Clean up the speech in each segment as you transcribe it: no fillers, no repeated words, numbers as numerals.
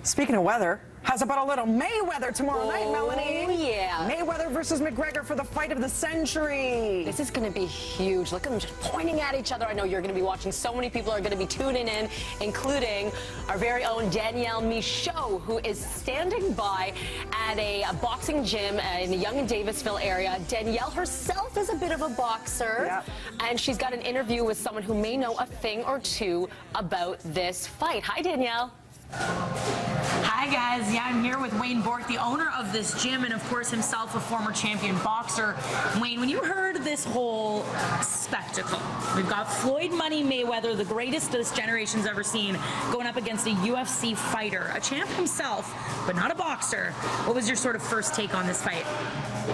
Speaking of weather, how's about a little Mayweather tomorrow night, Melanie? Oh, yeah. Mayweather versus McGregor for the fight of the century. This is going to be huge. Look at them just pointing at each other. I know you're going to be watching. So many people are going to be tuning in, including our very own Danielle Michaud, who is standing by at a boxing gym in the Yonge and Davisville area. Danielle herself is a bit of a boxer, Yep. and she's got an interview with someone who may know a thing or two about this fight. Hi, Danielle. Hi guys, yeah, I'm here with Wayne Bourque, the owner of this gym, and of course himself a former champion boxer. Wayne, when you heard this whole spectacle, we've got Floyd Money Mayweather, the greatest this generation's ever seen, going up against a UFC fighter, a champ himself, but not a boxer. What was your sort of first take on this fight?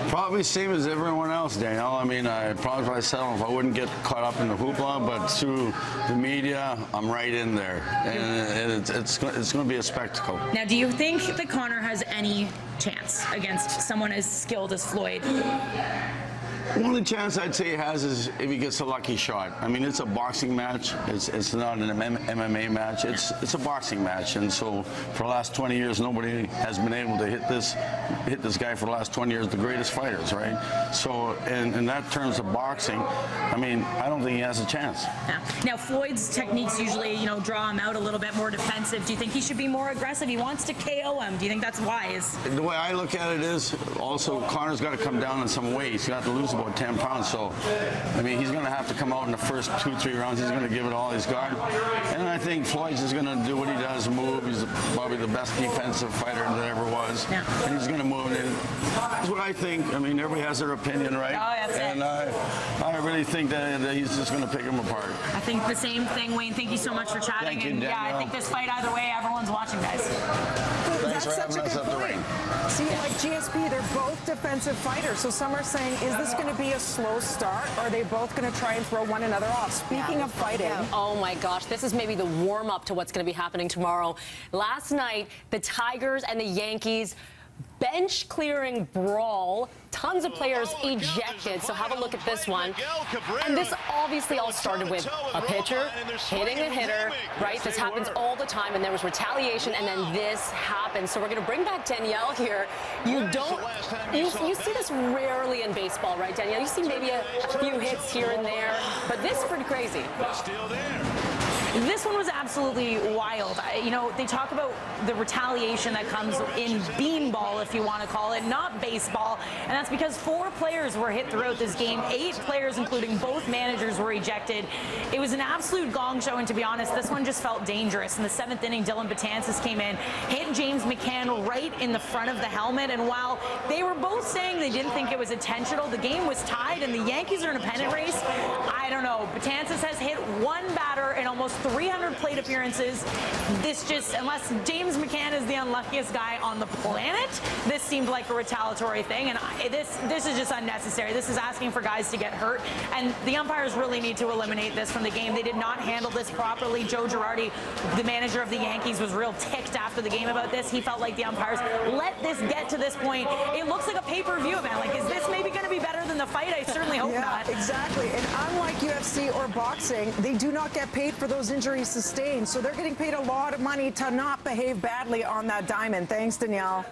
Probably same as everyone else, Danielle. I mean, I probably myself, I wouldn't get caught up in the hoopla, but through the media, I'm right in there, and it's going to be a spectacle. Now, do you think that Conor has any chance against someone as skilled as Floyd? The only chance I'd say he has is if he gets a lucky shot. I mean, it's a boxing match. It's not an MMA match. It's a boxing match, and so for the last 20 years, nobody has been able to hit this guy for the last 20 years, the greatest fighters, right? So, in that terms of boxing, I mean, I don't think he has a chance. Yeah. Now, Floyd's techniques usually, draw him out a little bit more defensive. Do you think he should be more aggressive? He wants to KO him. Do you think that's wise? The way I look at it is, also, Conor's got to come down in some weight. He's got to lose about 10 pounds, so I mean, he's going to have to come out in the first 2-3 rounds. He's going to give it all he's got, and I think Floyd's just going to do what he does, move. He's probably the best defensive fighter that ever was, and he's going to move it. That's what I think. I mean, everybody has their opinion, right? Oh, that's and I really think that he's just going to pick him apart. I think the same thing, Wayne. Thank you so much for chatting. Thank you, and Danielle. yeah, I think this fight either way, everyone's watching, guys. Thanks for having us up the ring. See, like GSP, they're both defensive fighters. So some are saying, is this going to be a slow start, or are they both going to try and throw one another off? Speaking of fighting. Oh my gosh, this is maybe the warm-up to what's going to be happening tomorrow. Last night, the Tigers and the Yankees bench-clearing brawl. Tons of players ejected, so have a look at this one. And this obviously all started with a pitcher hitting a hitter, right? This happens all the time, and there was retaliation, and then this happened. So we're going to bring back Danielle here. You see this rarely in baseball, right, Danielle? You see maybe a few hits here and there, but this is pretty crazy. This one was absolutely wild. They talk about the retaliation that comes in beanball, if you want to call it, not baseball. And that's because 4 players were hit throughout this game. 8 players, including both managers, were ejected. It was an absolute gong show, and to be honest, this one just felt dangerous. In the 7th inning, Dylan Betances came in, hit James McCann right in the front of the helmet. And while they were both saying they didn't think it was intentional, the game was tied, and the Yankees are in a pennant race. I don't know. Betances has hit one batter in almost 300 plate appearances. Unless James McCann is the unluckiest guy on the planet, this seemed like a retaliatory thing, and this is just unnecessary. This is asking for guys to get hurt, and the umpires really need to eliminate this from the game. They did not handle this properly. Joe Girardi, the manager of the Yankees, was real ticked after the game about this. He felt like the umpires let this get to this point. It looks like a pay-per-view event. Like, is this maybe going to be better than the fight? I certainly hope not. Exactly. And unlike UFC or boxing, they do not get paid for those injuries sustained. So they're getting paid a lot of money to not behave badly on that diamond. Thanks, Danielle.